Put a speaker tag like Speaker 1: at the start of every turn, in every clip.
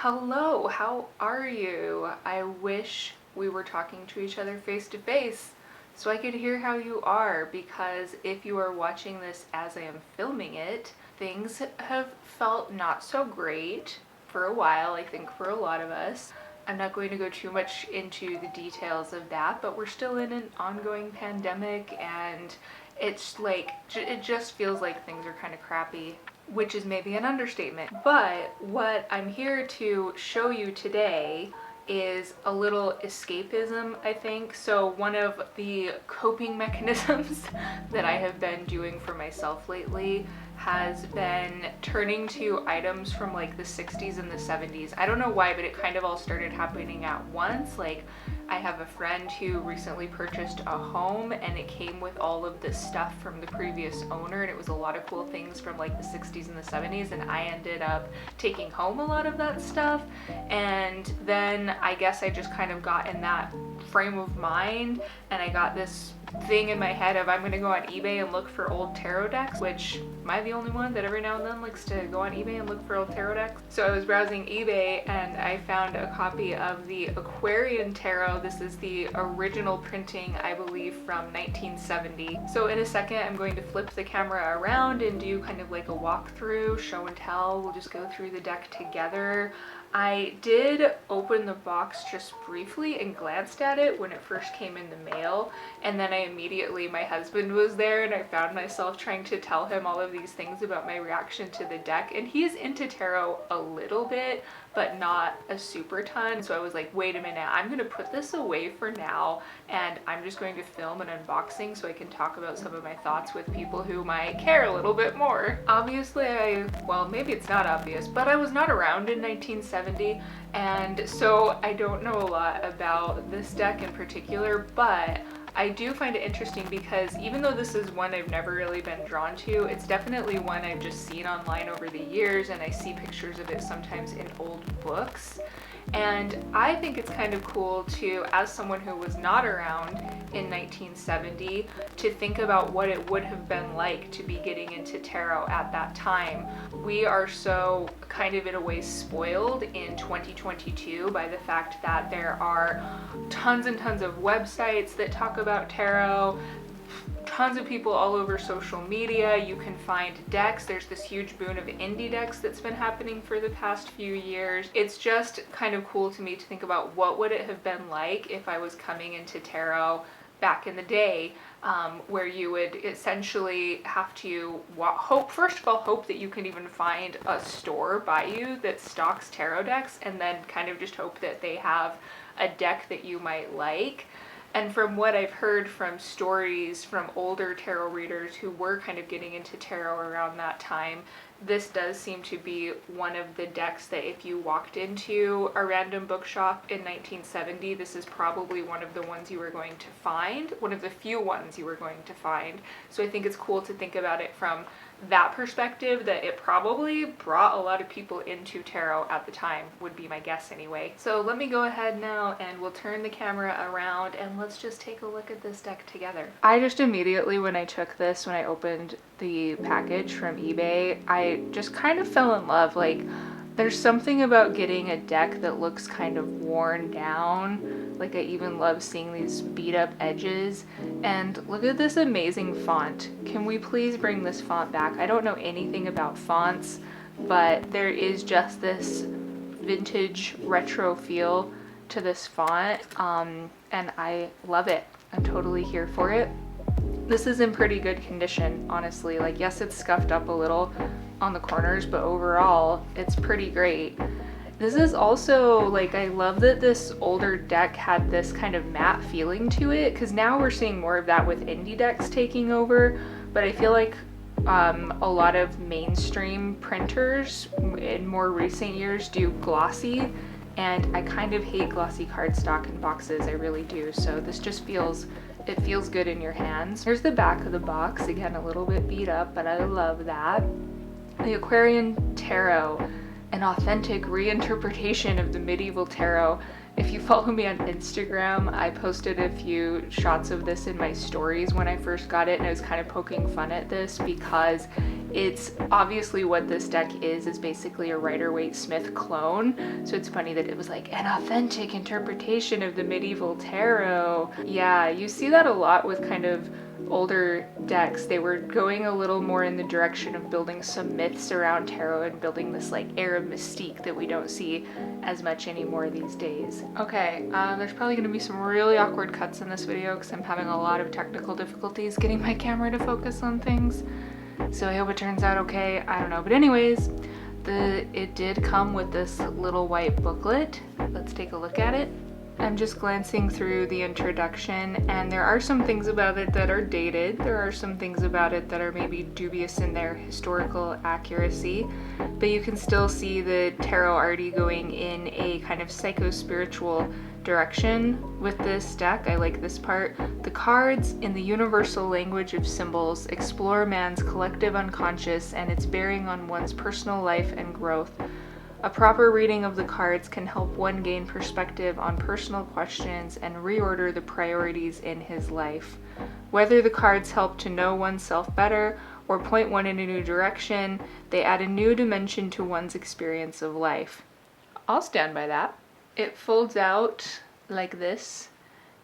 Speaker 1: Hello, how are you? I wish we were talking to each other face to face so I could hear how you are, because if you are watching this as I am filming it, things have felt not so great for a while, I think for a lot of us. I'm not going to go too much into the details of that, but we're still in an ongoing pandemic and it's like, it just feels like things are kind of crappy, which is maybe an understatement. But what I'm here to show you today is a little escapism, I think. So one of the coping mechanisms that I have been doing for myself lately has been turning to items from like the 60s and the 70s. I don't know why, but it kind of all started happening at once. Like, I have a friend who recently purchased a home and it came with all of this stuff from the previous owner, and it was a lot of cool things from like the 60s and the 70s, and I ended up taking home a lot of that stuff. And then I guess I just kind of got in that frame of mind and I got this thing in my head of I'm gonna go on eBay and look for old tarot decks, which am I the only one that every now and then likes to go on eBay and look for old tarot decks? So I was browsing eBay and I found a copy of the Aquarian Tarot. This is the original printing, I believe, from 1970. So in a second I'm going to flip the camera around and do kind of like a walkthrough, show and tell. We'll just go through the deck together. I did open the box just briefly and glanced at it when it first came in the mail, and then my husband was there and I found myself trying to tell him all of these things about my reaction to the deck, and he is into tarot a little bit but not a super ton. So I was like, wait a minute, I'm gonna put this away for now and I'm just going to film an unboxing so I can talk about some of my thoughts with people who might care a little bit more. Obviously well, maybe it's not obvious, but I was not around in 1970, and so I don't know a lot about this deck in particular, but I do find it interesting because even though this is one I've never really been drawn to, it's definitely one I've just seen online over the years, and I see pictures of it sometimes in old books. And I think it's kind of cool to, as someone who was not around in 1970, to think about what it would have been like to be getting into tarot at that time. We are so kind of in a way spoiled in 2022 by the fact that there are tons and tons of websites that talk about tarot, tons of people all over social media. You can find decks. There's this huge boon of indie decks that's been happening for the past few years. It's just kind of cool to me to think about what would it have been like if I was coming into tarot back in the day, where you would essentially have to first of all hope that you can even find a store by you that stocks tarot decks, and then kind of just hope that they have a deck that you might like. And from what I've heard from stories from older tarot readers who were kind of getting into tarot around that time, this does seem to be one of the decks that if you walked into a random bookshop in 1970, this is probably one of the ones you were going to find, one of the few ones you were going to find. So I think it's cool to think about it from that perspective, that it probably brought a lot of people into tarot at the time, would be my guess anyway. So let me go ahead now and we'll turn the camera around and let's just take a look at this deck together. I just immediately, when I opened the package from eBay, I just kind of fell in love. Like, there's something about getting a deck that looks kind of worn down. Like, I even love seeing these beat up edges. And look at this amazing font. Can we please bring this font back? I don't know anything about fonts, but there is just this vintage retro feel to this font, and I love it. I'm totally here for it. This is in pretty good condition, honestly. Like, yes, it's scuffed up a little on the corners, but overall it's pretty great. This is also, like, I love that this older deck had this kind of matte feeling to it, because now we're seeing more of that with indie decks taking over, but I feel like a lot of mainstream printers in more recent years do glossy, and I kind of hate glossy cardstock in boxes, I really do. So this just feels good in your hands. Here's the back of the box, again a little bit beat up, but I love that. The Aquarian Tarot, an authentic reinterpretation of the medieval tarot, If you follow me on Instagram, I posted a few shots of this in my stories when I first got it, and I was kind of poking fun at this because it's obviously what this deck is basically a Rider-Waite-Smith clone. So it's funny that it was like an authentic interpretation of the medieval tarot. Yeah, you see that a lot with kind of older decks. They were going a little more in the direction of building some myths around tarot and building this like air of mystique that we don't see as much anymore these days. Okay, there's probably going to be some really awkward cuts in this video because I'm having a lot of technical difficulties getting my camera to focus on things. So I hope it turns out okay. I don't know. But anyways, it did come with this little white booklet. Let's take a look at it. I'm just glancing through the introduction, and there are some things about it that are dated. There are some things about it that are maybe dubious in their historical accuracy, but you can still see the tarot already going in a kind of psycho-spiritual direction with this deck. I like this part. The cards, in the universal language of symbols, explore man's collective unconscious and its bearing on one's personal life and growth. A proper reading of the cards can help one gain perspective on personal questions and reorder the priorities in his life. Whether the cards help to know oneself better or point one in a new direction, they add a new dimension to one's experience of life. I'll stand by that. It folds out like this,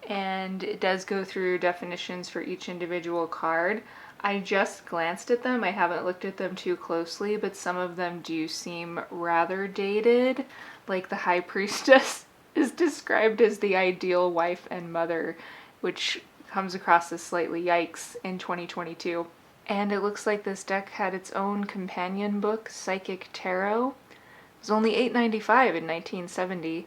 Speaker 1: and it does go through definitions for each individual card. I just glanced at them. I haven't looked at them too closely, but some of them do seem rather dated. Like the High Priestess is described as the ideal wife and mother, which comes across as slightly yikes in 2022. And it looks like this deck had its own companion book, Psychic Tarot. It was only $8.95 in 1970.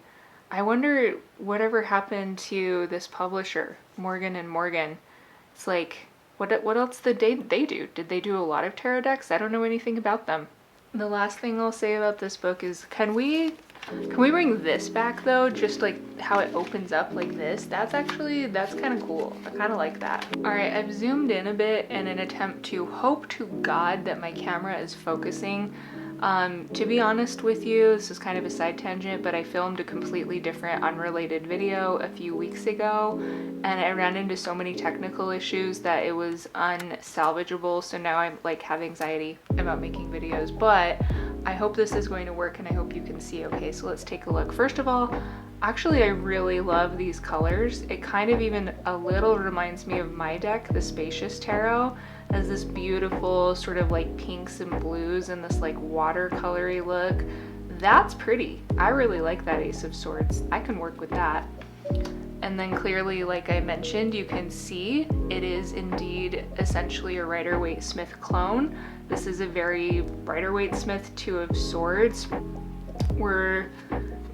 Speaker 1: I wonder whatever happened to this publisher, Morgan & Morgan. It's like, what else did they do? Did they do a lot of tarot decks? I don't know anything about them. The last thing I'll say about this book is, can we bring this back though? Just like how it opens up like this. That's kind of cool. I kind of like that. All right, I've zoomed in a bit in an attempt to hope to God that my camera is focusing. To be honest with you, this is kind of a side tangent, but I filmed a completely different unrelated video a few weeks ago, and I ran into so many technical issues that it was unsalvageable, so now I like have anxiety about making videos, but I hope this is going to work and I hope you can see okay. So let's take a look. First of all, actually I really love these colors. It kind of even a little reminds me of my deck, the Spacious Tarot. Has this beautiful sort of like pinks and blues and this like watercolory look. That's pretty. I really like that Ace of Swords. I can work with that. And then clearly, like I mentioned, you can see it is indeed essentially a Rider-Waite-Smith clone. This is a very Rider-Waite-Smith Two of Swords. We're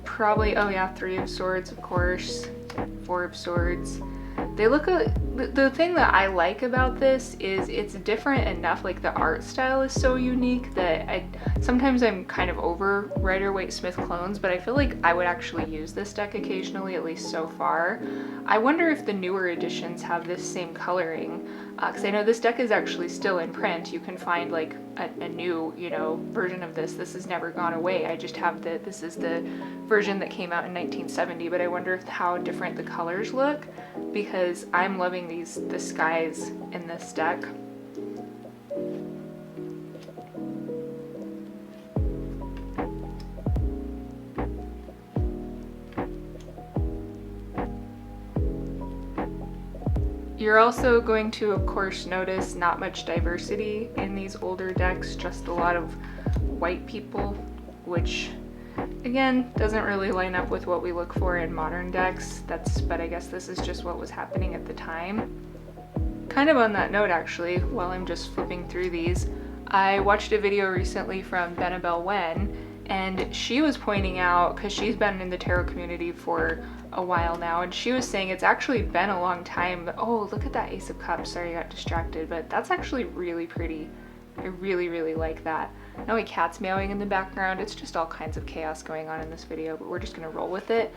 Speaker 1: probably, oh yeah, Three of Swords, of course, Four of Swords. They look, the thing that I like about this is it's different enough, like the art style is so unique that sometimes I'm kind of over Rider-Waite-Smith clones, but I feel like I would actually use this deck occasionally, at least so far. I wonder if the newer editions have this same coloring, because I know this deck is actually still in print. You can find like a new, version of this. This has never gone away. I just have this is the version that came out in 1970, but I wonder how different the colors look, because I'm loving the skies in this deck. You're also going to, of course, notice not much diversity in these older decks, just a lot of white people, which again doesn't really line up with what we look for in modern decks. But I guess this is just what was happening at the time. Kind of on that note, actually, while I'm just flipping through these, I watched a video recently from Benabel Wen, and she was pointing out, because she's been in the tarot community for a while now, and she was saying it's actually been a long time. Oh, look at that Ace of Cups. Sorry, I got distracted, but that's actually really pretty. I really, really like that. Now a cat's meowing in the background. It's just all kinds of chaos going on in this video, but we're just gonna roll with it.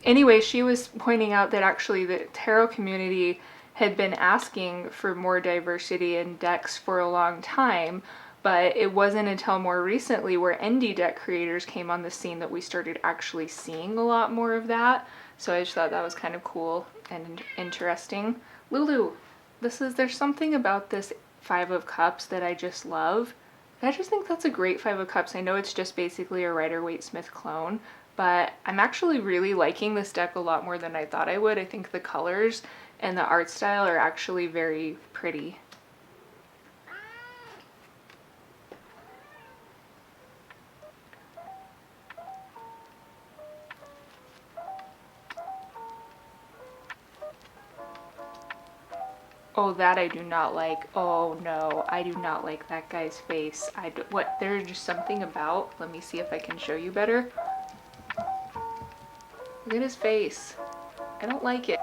Speaker 1: Anyway, she was pointing out that actually the tarot community had been asking for more diversity in decks for a long time, But it wasn't until more recently where indie deck creators came on the scene that we started actually seeing a lot more of that. So I just thought that was kind of cool and interesting. Lulu, there's something about this Five of Cups that I just love. I just think that's a great Five of Cups. I know it's just basically a Rider-Waite-Smith clone, but I'm actually really liking this deck a lot more than I thought I would. I think the colors and the art style are actually very pretty. Oh, that I do not like. Oh no, I do not like that guy's face. There's just something about, let me see if I can show you better. Look at his face. I don't like it.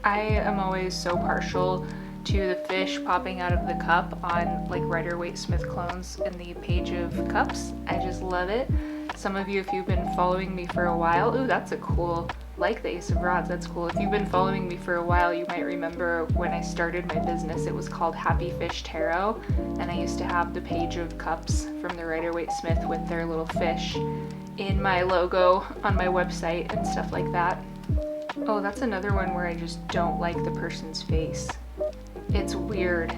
Speaker 1: I am always so partial to the fish popping out of the cup on like Rider-Waite-Smith clones in the Page of Cups. I just love it. Some of you, if you've been following me for a while, ooh, that's a cool, like the Ace of Rods, that's cool. If you've been following me for a while, you might remember when I started my business, it was called Happy Fish Tarot, and I used to have the Page of Cups from the Rider-Waite-Smith with their little fish in my logo on my website and stuff like that. Oh, that's another one where I just don't like the person's face. It's weird.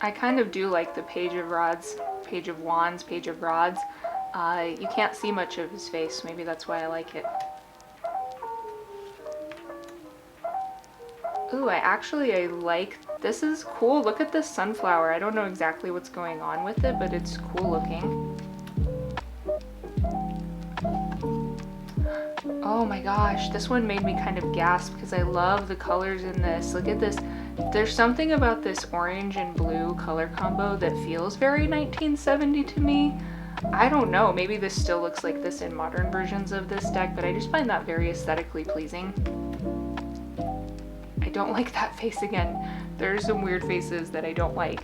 Speaker 1: I kind of do like the Page of Rods, Page of Wands, Page of Rods. You can't see much of his face, maybe that's why I like it. Ooh, I like, this is cool. Look at this sunflower. I don't know exactly what's going on with it, but it's cool looking. Oh my gosh, this one made me kind of gasp because I love the colors in this. Look at this. There's something about this orange and blue color combo that feels very 1970 to me. I don't know, maybe this still looks like this in modern versions of this deck, but I just find that very aesthetically pleasing. I don't like that face again. There's some weird faces that I don't like.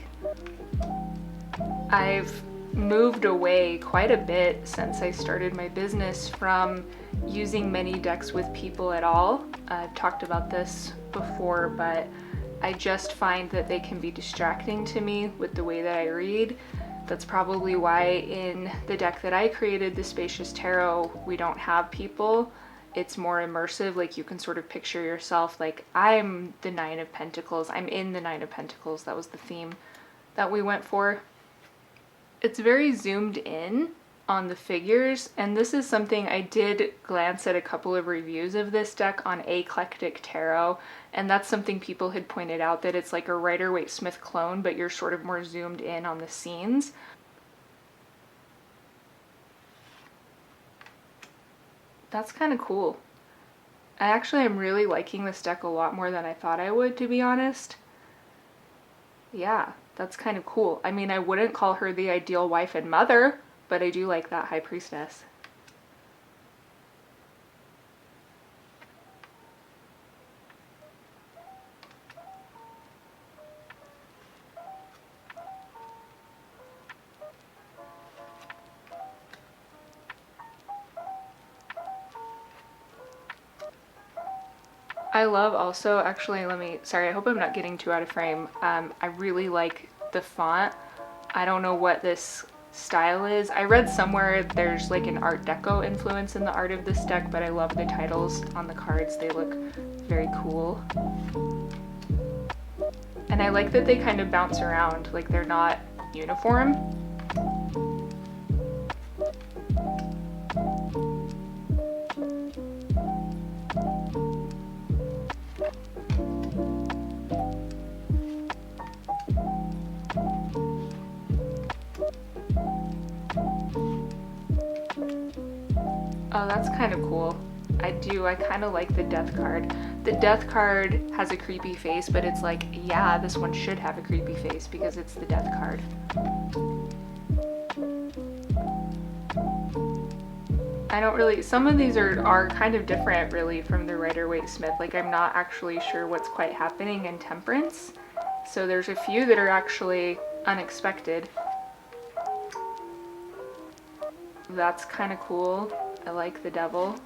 Speaker 1: I've moved away quite a bit since I started my business from using many decks with people at all. I've talked about this before, but I just find that they can be distracting to me with the way that I read. That's probably why in the deck that I created, the Spacious Tarot, we don't have people. It's more immersive, like you can sort of picture yourself like I'm the Nine of Pentacles, I'm in the Nine of Pentacles. That was the theme that we went for. It's very zoomed in on the figures, and this is something I did glance at a couple of reviews of this deck on Eclectic Tarot, and that's something people had pointed out, that it's like a Rider-Waite-Smith clone, but you're sort of more zoomed in on the scenes. That's kind of cool. I actually am really liking this deck a lot more than I thought I would, to be honest. Yeah, that's kind of cool. I mean, I wouldn't call her the ideal wife and mother, but I do like that High Priestess. I love also, actually, sorry, I hope I'm not getting too out of frame. I really like the font. I don't know what this style is. I read somewhere there's like an Art Deco influence in the art of this deck, but I love the titles on the cards. They look very cool. And I like that they kind of bounce around, like they're not uniform. Oh, that's kind of cool. I kind of like the Death card. The Death card has a creepy face, but it's like, yeah, this one should have a creepy face because it's the Death card. I don't really, some of these are kind of different really from the Rider-Waite-Smith. Like I'm not actually sure what's quite happening in Temperance. So there's a few that are actually unexpected. That's kind of cool. I like the Devil.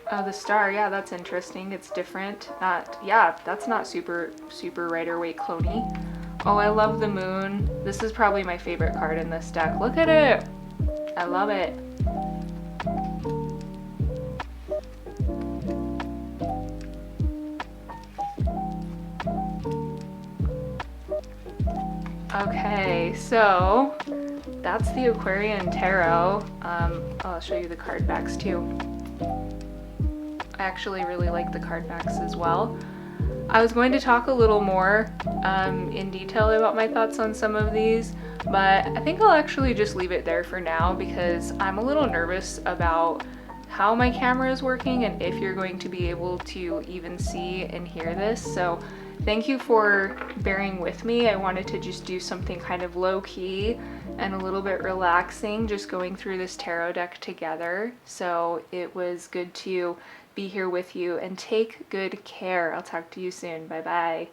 Speaker 1: Oh, the Star, yeah, that's interesting. It's different. Yeah, that's not super Rider-Waite cloney. Oh, I love the Moon. This is probably my favorite card in this deck. Look at it. I love it. Okay, so that's the Aquarian Tarot. I'll show you the card backs too. I actually really like the card backs as well. I was going to talk a little more in detail about my thoughts on some of these, but I think I'll actually just leave it there for now because I'm a little nervous about how my camera is working and if you're going to be able to even see and hear this. So thank you for bearing with me. I wanted to just do something kind of low-key and a little bit relaxing, just going through this tarot deck together. So it was good to be here with you, and take good care. I'll talk to you soon. Bye bye.